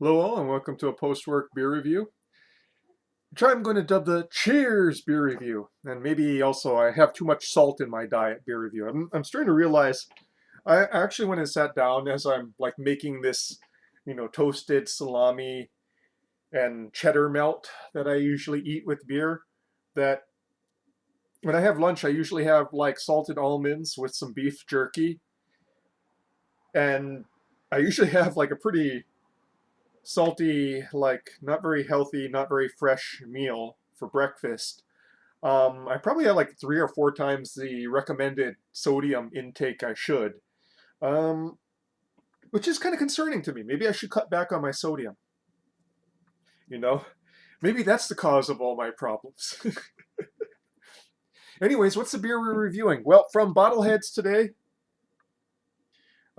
Hello all and welcome to a post-work beer review, which I'm going to dub the Cheers beer review. And maybe also I have too much salt in my diet beer review. I'm starting to realize I actually went and sat down as I'm like making this, toasted salami and cheddar melt that I usually eat with beer, that when I have lunch I usually have like salted almonds with some beef jerky, and I usually have like a pretty salty, like not very healthy, not very fresh meal for breakfast. I probably had like 3 or 4 times the recommended sodium intake I should, um, which is kind of concerning to me. Maybe I should cut back on my sodium. You know, maybe that's the cause of all my problems. Anyways, what's the beer we're reviewing? Well, from Bottleheads today.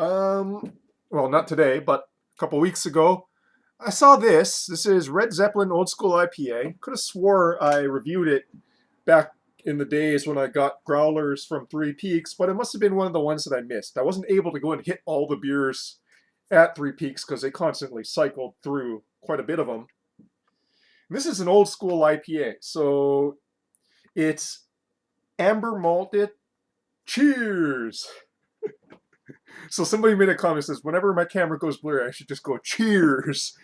Um, well, not today, but a couple weeks ago. I saw this. This is Red Zeppelin Old School IPA. Could have swore I reviewed it back in the days when I got growlers from Three Peaks, but it must have been one of the ones that I missed. I wasn't able to go and hit all the beers at Three Peaks because they constantly cycled through quite a bit of them. And this is an old school IPA, so it's amber malted. Cheers! So somebody made a comment that says, whenever my camera goes blurry, I should just go cheers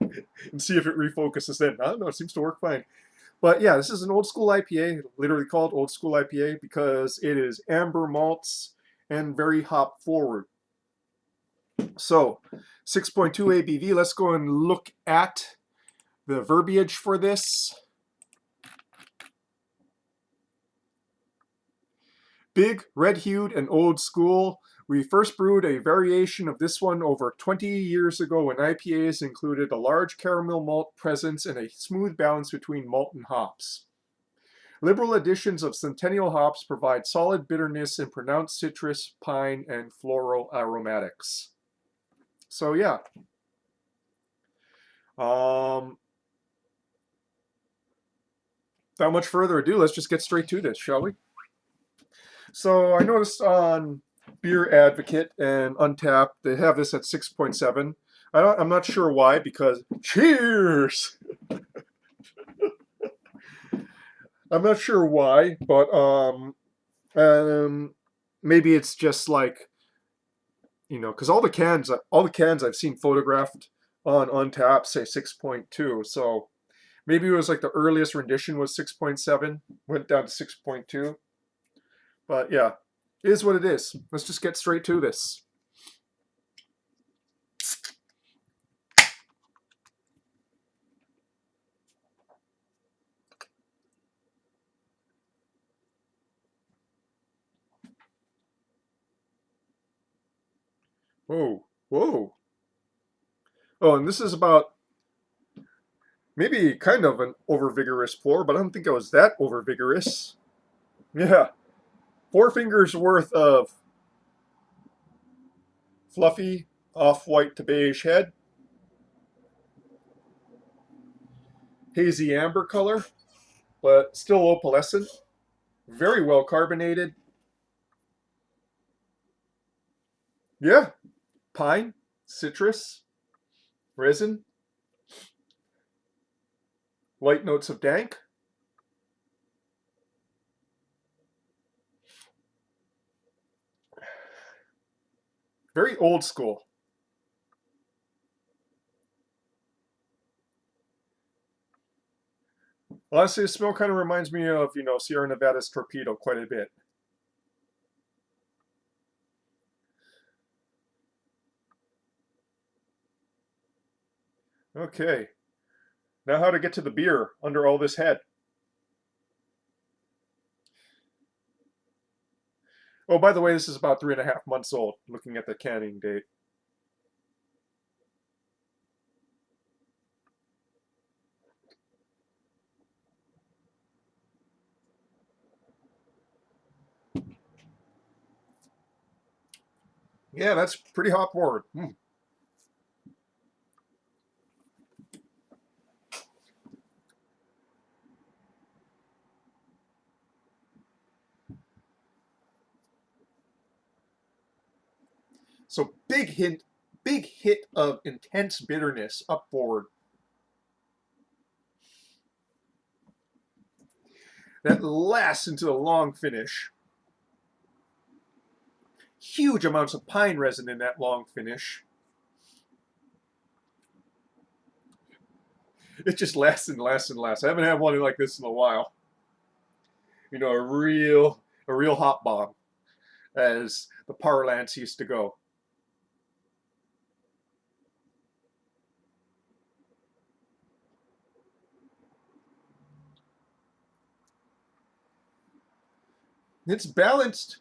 and see if it refocuses then. I don't know, it seems to work fine. But yeah, this is an old school IPA, literally called old school IPA because it is amber malts and very hop forward. So 6.2 ABV, let's go and look at the verbiage for this. Big, red-hued, and old school. We first brewed a variation of this one over 20 years ago when IPAs included a large caramel malt presence and a smooth balance between malt and hops. Liberal additions of Centennial hops provide solid bitterness and pronounced citrus, pine, and floral aromatics. So yeah. Without much further ado, let's just get straight to this, shall we? So I noticed on Beer Advocate and Untappd, they have this at 6.7. I'm not sure why, because cheers! I'm not sure why, but maybe it's just like, because all the cans I've seen photographed on Untappd say 6.2. So maybe it was like the earliest rendition was 6.7, went down to 6.2. But yeah, it is what it is. Let's just get straight to this. Whoa, whoa. Oh, and this is about maybe kind of an overvigorous pour, but I don't think it was that overvigorous. Yeah, 4 fingers worth of fluffy off-white to beige head, hazy amber color, but still opalescent, very well carbonated. Yeah, pine, citrus, resin, light notes of dank. Very old school. Honestly, the smell kind of reminds me of, Sierra Nevada's Torpedo quite a bit. Okay, now how to get to the beer under all this head. Oh, by the way, this is about 3.5 months old, looking at the canning date. Yeah, that's pretty hop forward. So big hint, big hit of intense bitterness up forward. That lasts into the long finish. Huge amounts of pine resin in that long finish. It just lasts and lasts and lasts. I haven't had one like this in a while. You know, a real hot bomb, as the parlance used to go. It's balanced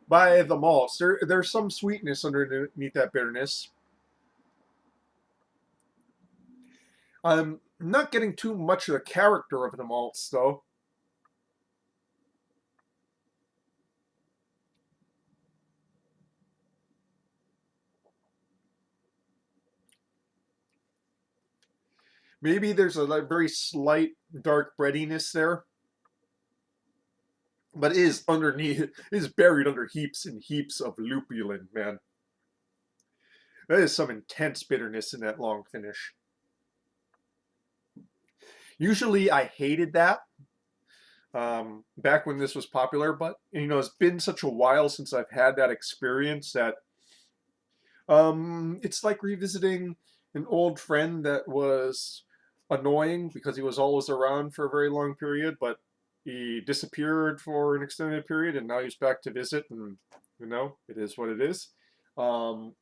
by the malts. There's some sweetness underneath that bitterness. I'm not getting too much of the character of the malts, though. Maybe there's a very slight dark breadiness there, but it is underneath, it is buried under heaps and heaps of lupulin, man. That is some intense bitterness in that long finish. Usually I hated that back when this was popular, but you know, it's been such a while since I've had that experience that it's like revisiting an old friend that was annoying because he was always around for a very long period, but he disappeared for an extended period, and now he's back to visit, and you know, it is what it is. Um,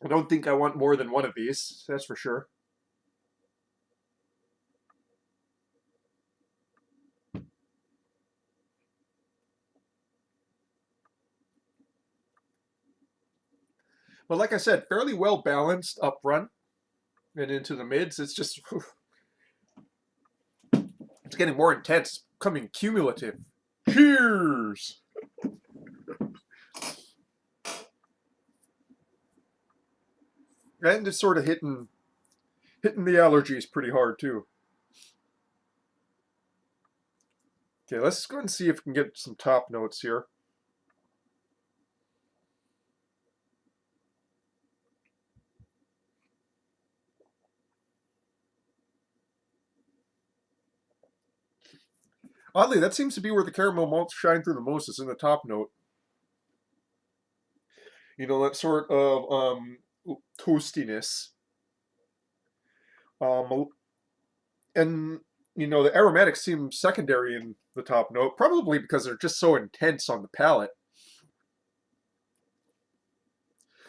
I don't think I want more than one of these, that's for sure. But like I said, fairly well balanced up front and into the mids. It's just, it's getting more intense, coming cumulative. Cheers! And it's sort of hitting the allergies pretty hard too. Okay, let's go and see if we can get some top notes here. Oddly, that seems to be where the caramel malts shine through the most, is in the top note. You know, that sort of toastiness. Um, and, you know, the aromatics seem secondary in the top note, probably because they're just so intense on the palate.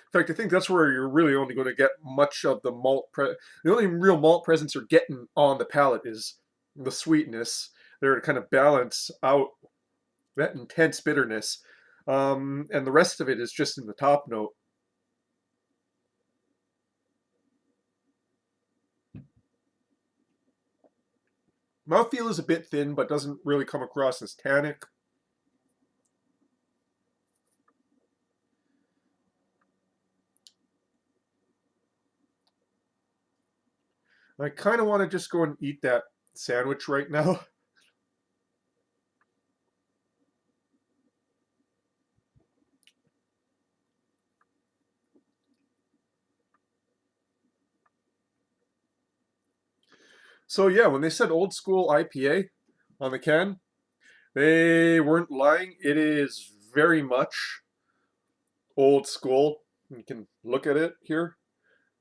In fact, I think that's where you're really only going to get much of the malt. The only real malt presence you're getting on the palate is the sweetness. They're to kind of balance out that intense bitterness. And the rest of it is just in the top note. Mouthfeel is a bit thin, but doesn't really come across as tannic. I kind of want to just go and eat that sandwich right now. So yeah, when they said old school IPA on the can, they weren't lying. It is very much old school. You can look at it here.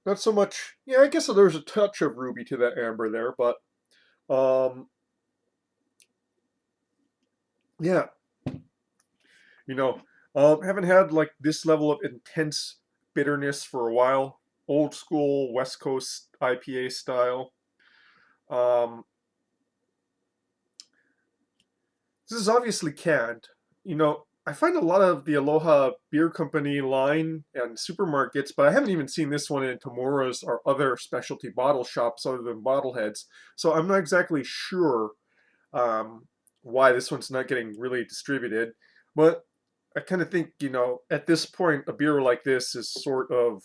Not so much, yeah, I guess there's a touch of ruby to that amber there, but um, yeah, you know, haven't had like this level of intense bitterness for a while. Old school West Coast IPA style. Um, this is obviously canned. You know, I find a lot of the Aloha Beer Company line and supermarkets, but I haven't even seen this one in Tomorrow's or other specialty bottle shops other than Bottleheads. So I'm not exactly sure why this one's not getting really distributed. But I kind of think, you know, at this point, a beer like this is sort of,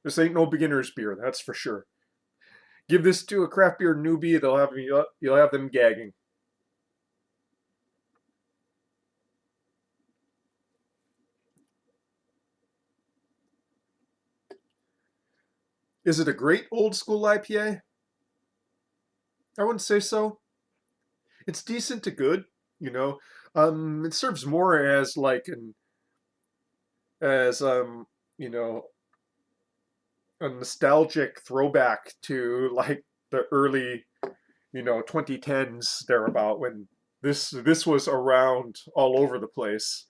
this ain't no beginner's beer, that's for sure. Give this to a craft beer newbie, you'll have them gagging. Is it a great old school IPA? I wouldn't say so. It's decent to good, you know. It serves more as like an as you know, a nostalgic throwback to like the early, 2010s thereabout, when this was around all over the place,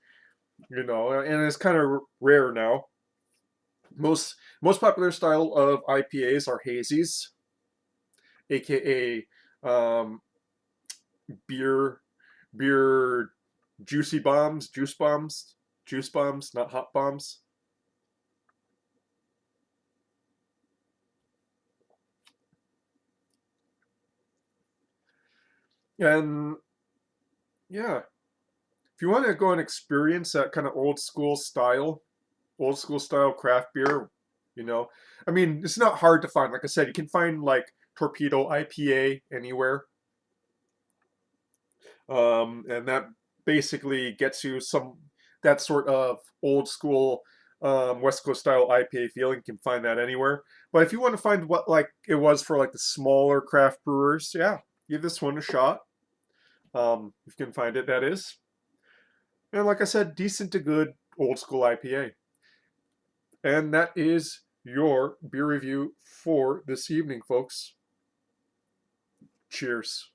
and it's kind of rare now. Most popular style of IPAs are hazies, aka um, beer beer juicy bombs, juice bombs, not hot bombs. And yeah, if you want to go and experience that kind of old school style craft beer, you know, I mean, it's not hard to find. Like I said, you can find like Torpedo IPA anywhere, and that basically gets you some that sort of old school West Coast style IPA feeling. You can find that anywhere. But if you want to find what like it was for like the smaller craft brewers, yeah, give this one a shot. If you can find it, that is. And like I said, decent to good old school IPA. And that is your beer review for this evening, folks. Cheers.